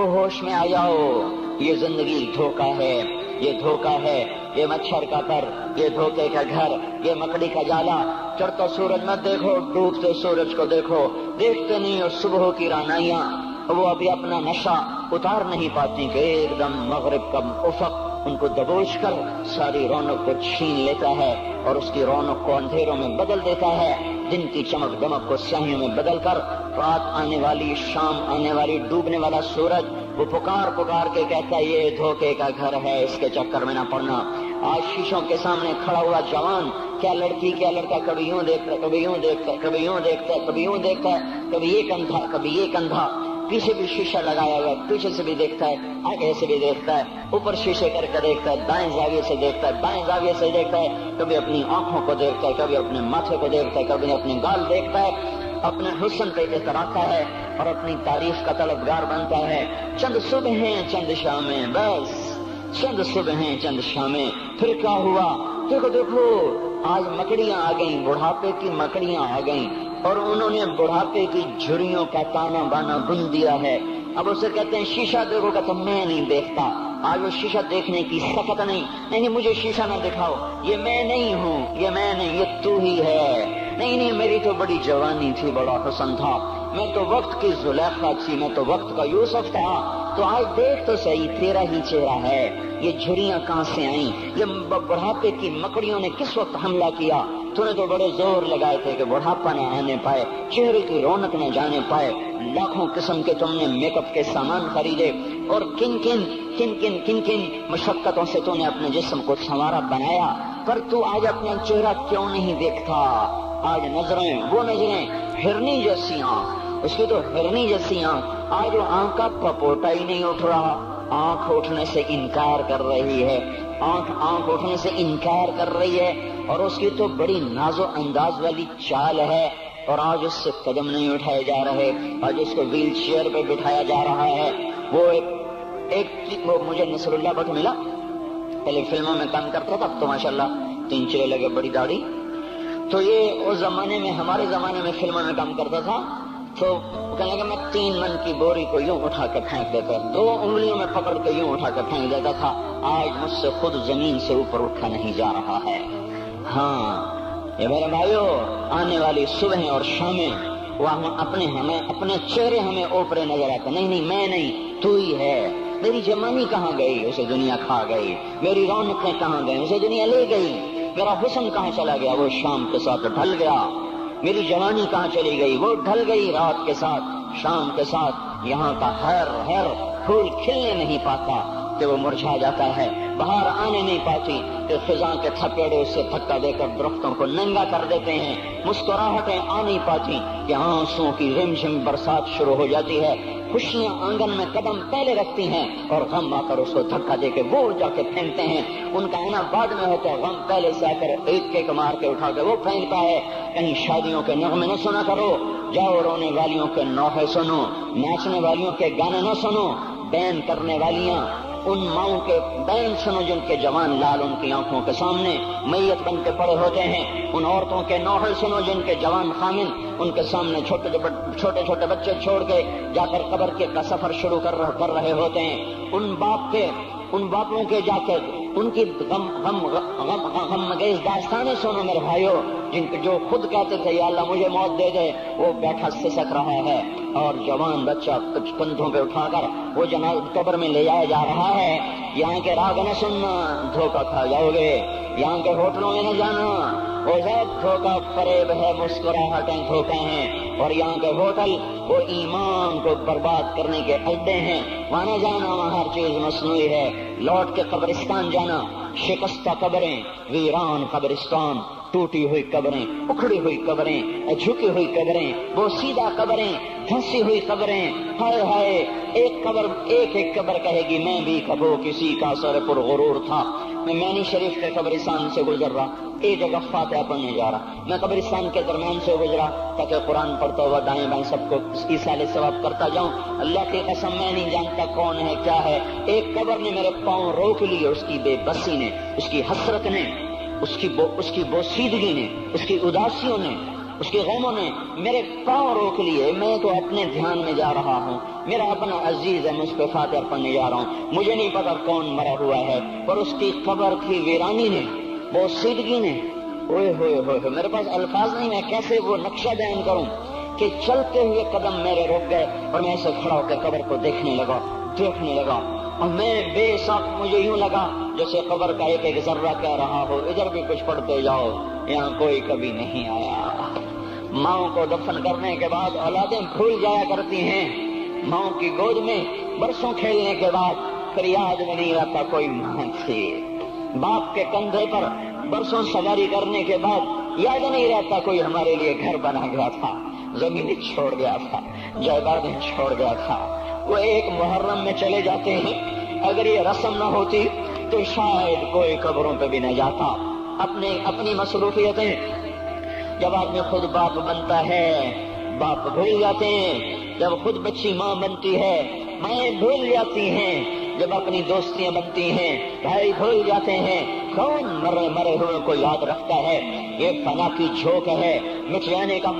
ہوش میں آ جاؤ، یہ زندگی دھوکہ ہے، یہ دھوکہ ہے، یہ مچھر کا پر، یہ دھوکے کا گھر، یہ مکڑی کا جالا۔ چڑھتا سورج مت دیکھو، ڈوبتے سورج کو دیکھو، دیکھتے نہیں اور صبح کی رعنائیاں وہ ابھی اپنا نشہ اتار نہیں پاتی کہ ایک دم مغرب کا افق ان کو دبوچ کر ساری رونق کو چھین لیتا ہے اور اس کی رونق کو اندھیروں میں بدل دیتا ہے، دن کی چمک دمک کو سیاہیوں میں بدل کر رات آنے والی، شام آنے والی، ڈوبنے والا سورج وہ پکار پکار کے کہتا ہے یہ دھوکے کا گھر ہے، اس کے چکر میں نہ پڑنا۔ آج شیشوں کے سامنے کھڑا ہوا جوان کیا لڑکی کیا لڑکا کبھی یوں دیکھتا ہے، کبھی یوں دیکھتا ہے، کبھی یوں دیکھتا ہے، کبھی یوں دیکھتا ہے، کبھی یہ کندھا کبھی یہ کندھا، پیچھے بھی شیشہ لگایا ہوا ہے، پیچھے سے بھی دیکھتا ہے، آگے سے بھی دیکھتا ہے، اوپر شیشے کر کے دیکھتا ہے، دائیں زاویے سے دیکھتا ہے، بائیں زاویے سے دیکھتا ہے، کبھی اپنی آنکھوں کو دیکھتا ہے، کبھی اپنے ماتھے کو دیکھتا ہے، کبھی اپنے گال دیکھتا ہے، اپنے حسن پہ اتراتا ہے اور اپنی تعریف کا طلبگار بنتا ہے۔ چند صبح ہیں چند شامیں، بس چند صبح ہیں چند شامیں، پھر کیا ہوا؟ دیکھو دیکھو آج مکڑیاں آ گئیں، بڑھاپے کی مکڑیاں آ گئیں اور انہوں نے بڑھاپے کی جھریوں کا تانا بانا بن دیا ہے۔ اب اسے کہتے ہیں شیشہ دیکھو گا تو میں نہیں دیکھتا، آج وہ شیشہ دیکھنے کی سخت نہیں مجھے شیشہ نہ دکھاؤ، یہ میں نہیں ہوں، یہ میں نہیں، یہ تو ہی ہے۔ نہیں میری تو بڑی جوانی تھی، بڑا حسن تھا، میں تو وقت کی زلیخا تھی، میں تو وقت کا یوسف تھا، تو آج دیکھ تو صحیح تیرا ہی چہرہ ہے، یہ جھریاں کہاں سے آئیں، یہ بڑھاپے کی مکڑیوں نے کس وقت حملہ کیا؟ تو نے تو بڑے زور لگائے تھے کہ بڑھاپا نہ آنے پائے، چہرے کی رونق نہ جانے پائے، لاکھوں قسم کے تم نے میک اپ کے سامان خریدے اور کن کن مشقتوں سے تو نے اپنے جسم کو سنوارا بنایا، پر تو آج اپنا چہرہ کیوں نہیں دیکھتا؟ آج نظریں وہ نظریں ہرنی جیسی آنکھ، اس کی تو ہرنی جیسی آنکھ، آج وہ آنکھ کا پپوٹا ہی نہیں اٹھ رہا، آنکھ اٹھنے سے انکار کر رہی ہے، آنکھ اٹھنے سے انکار کر رہی ہے، اور اس کی تو بڑی ناز و انداز والی چال ہے، اور آج اس سے قدم نہیں اٹھائے جا رہے، آج اس کو ویل چیئر پہ بٹھایا جا رہا ہے۔ وہ وہ مجھے نصر اللہ بٹ ملا، پہلے فلموں میں کام کرتا تھا، تو ماشاءاللہ 3 چلے لگے، بڑی داڑھی، تو یہ اس زمانے میں، ہمارے زمانے میں فلموں میں کام کرتا تھا، تو کہنے لگا میں 3 من کی بوری کو یوں اٹھا کے پھینک دیتا، 2 انگلیوں میں پکڑ کے یوں اٹھا کے پھینک دیتا تھا، آج مجھ سے خود زمین سے اوپر اٹھا نہیں جا رہا ہے۔ ہاں یہ میرے بھائیو، آنے والی صبح اور شامیں وہ اپنے چہرے ہمیں اوپرے نظر آتے، نہیں میں نہیں، تو ہی ہے۔ میری جوانی کہاں گئی؟ اسے دنیا کھا گئی۔ میری رونقیں کہاں گئی؟ اسے دنیا لے گئی۔ میرا حسن کہاں چلا گیا؟ وہ شام کے ساتھ ڈھل گیا۔ میری جوانی کہاں چلی گئی؟ وہ ڈھل گئی رات کے ساتھ، شام کے ساتھ۔ یہاں کا ہر پھول کھلنے نہیں پاتا کہ وہ مرجھا جاتا ہے، باہر آنے نہیں پاتی کہ خزاں کے تھپیڑے اس سے دھکا دے کر درختوں کو ننگا کر دیتے ہیں، مسکراہٹیں آ نہیں پاتی کہ آنسوں کی رمجھم برسات شروع ہو جاتی ہے، خوشیاں آنگن میں قدم پہلے رکھتی ہیں اور غم آ کر اس کو دھکا دے کے وہ جا کے پھینکتے ہیں۔ ان کا آنا بعد میں ہوتا ہے، غم پہلے سے آ کر ایک مار کے اٹھا کے وہ پھینکتا ہے۔ کہیں شادیوں کے نغمے نہ سنا کرو، جاؤ رونے والیوں کے نوحے سنو، ناچنے والیوں کے گانے نہ سنو، بین کرنے والیاں ان ماؤں کے بین سنو جن کے جوان لال ان کی آنکھوں کے سامنے میت بن کے پڑے ہوتے ہیں، ان عورتوں کے نوحے سنو جن کے جوان خامن ان کے سامنے چھوٹے چھوٹے بچے چھوڑ کے جا کر قبر کے کا سفر شروع کر رہے ہوتے ہیں، ان باپوں کے جا کر ان کی غم گیز داستانیں سنو میرے بھائیو، جو خود کہتے تھے یا اللہ مجھے موت دے دے، وہ بیٹھا سسک رہا ہے، اور جوان بچہ کندھوں پہ اٹھا کر وہ جناب قبر میں لے جایا جا رہا ہے۔ یہاں کے راگ نہ سننا، دھوکہ کھا جاؤ گے، یہاں کے ہوٹلوں میں نہ جانا، وہ دھوکہ فریب ہے، مسکراہٹیں دھوکے ہیں، اور یہاں کے ہوٹل وہ ایمان کو برباد کرنے کے اڈے ہیں، وہاں نہ جانا، وہاں ہر چیز مصنوعی ہے۔ لوٹ کے قبرستان جانا، شکستہ قبریں، ویران قبرستان، ٹوٹی ہوئی قبریں، اکھڑی ہوئی قبریں، جھکی ہوئی قبریں، بوسیدہ قبریں، دھنسی ہوئی قبریں، ہائے ہائے، ایک قبر کہے گی میں بھی کبھی کسی کا سر پر غرور تھا۔ میں مینی شریف کے قبرستان سے گزر رہا، ایک جگہ فاتحہ پڑھنے جا رہا، میں قبرستان کے درمیان سے گزرا تاکہ قرآن پڑھتا ہوا دائیں بائیں سب کو ایصال ثواب کرتا جاؤں۔ اللہ کی قسم میں نہیں جانتا کون ہے کیا ہے، ایک قبر نے میرے پاؤں روک لیے، اس کی بے بسی نے، اس کی حسرت نے، اس کی بوسیدگی نے، اس کی اداسیوں نے، اس کے غموں نے میرے پاؤں روک لیے، میں تو اپنے دھیان میں جا رہا ہوں، میرا اپنا عزیز ہے، میں اس پہ فاتحہ پڑھنے جا رہا ہوں، مجھے نہیں پتا کون مرا ہوا ہے، پر اس کی قبر کی ویرانی نے، وہ سیدگی نے، اوئے ہوئے ہوئے، میرے پاس الفاظ نہیں، میں کیسے وہ نقشہ بیان کروں کہ چلتے ہوئے قدم میرے رک گئے اور میں ایسے کھڑا ہو کے قبر کو دیکھنے لگا اور میں بے شک مجھے یوں لگا جیسے قبر کا ایک ذرہ کہہ رہا ہو ادھر بھی کچھ پڑھتے جاؤ، یہاں کوئی کبھی نہیں آیا۔ ماؤں کو دفن کرنے کے بعد اولادیں بھول جایا کرتی ہیں، ماؤں کی گود میں برسوں کھیلنے کے بعد پھر یاد میں نہیں رہتا کوئی ماں تھی، باپ کے کندھے پر برسوں سواری کرنے کے بعد یاد نہیں رہتا کوئی ہمارے لیے گھر بنا گیا تھا، زمین چھوڑ گیا تھا، جائیدادیں چھوڑ گیا تھا۔ وہ ایک محرم میں چلے جاتے ہیں، اگر یہ رسم نہ ہوتی تو شاید کوئی قبروں پہ بھی نہ جاتا۔ اپنی مصروفیتیں، جب آدمی خود باپ بنتا ہے باپ بھول جاتے ہیں، جب خود بچی ماں بنتی ہے مائیں بھول جاتی ہیں، جب اپنی دوستیاں بنتی ہیں بھائی بھول جاتے ہیں، کون مرے ہوئے کو یاد رکھتا ہے؟ یہ فنا کی جھوک ہے، مٹ جانے کا